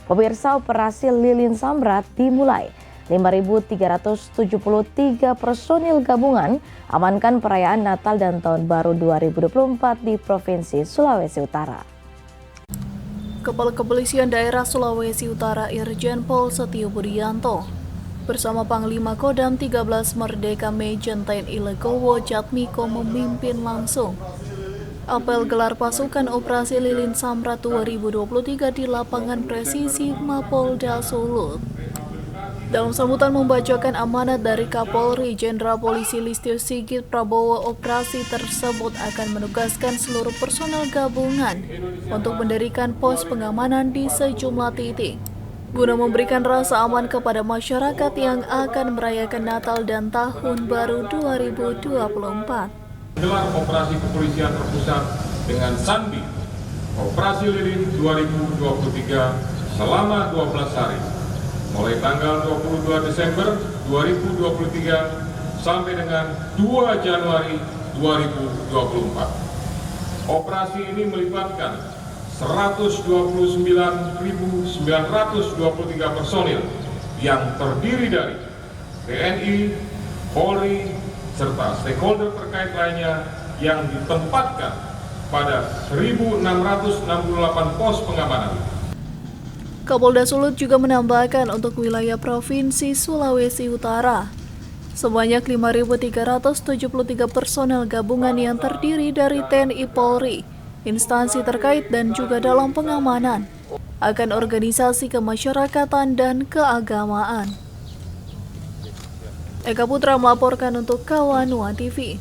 Pemirsa, operasi Lilin Samrat dimulai. 5.373 personil gabungan amankan perayaan Natal dan Tahun Baru 2024 di Provinsi Sulawesi Utara. Kepala Kepolisian Daerah Sulawesi Utara Irjen Pol Setio Budianto bersama Panglima Kodam 13 Merdeka Mejen TNI Legowo Jatmiko memimpin langsung apel gelar pasukan Operasi Lilin Samrat 2023 di lapangan presisi Mapolda Sulut. Dalam sambutan membacakan amanat dari Kapolri Jenderal Polisi Listio Sigit Prabowo, operasi tersebut akan menugaskan seluruh personel gabungan untuk mendirikan pos pengamanan di sejumlah titik guna memberikan rasa aman kepada masyarakat yang akan merayakan Natal dan Tahun Baru 2024. Gelar operasi kepolisian terpusat dengan Sandi Operasi Lilin 2023 selama 12 hari mulai tanggal 22 Desember 2023 sampai dengan 2 Januari 2024. Operasi ini melibatkan 129.923 personil yang terdiri dari TNI, Polri, serta stakeholder terkait lainnya yang ditempatkan pada 1.668 pos pengamanan. Kapolda Sulut juga menambahkan untuk wilayah Provinsi Sulawesi Utara, sebanyak 5.373 personel gabungan yang terdiri dari TNI Polri, instansi terkait dan juga dalam pengamanan akan organisasi kemasyarakatan dan keagamaan. Eka Putra melaporkan untuk Kawanua TV.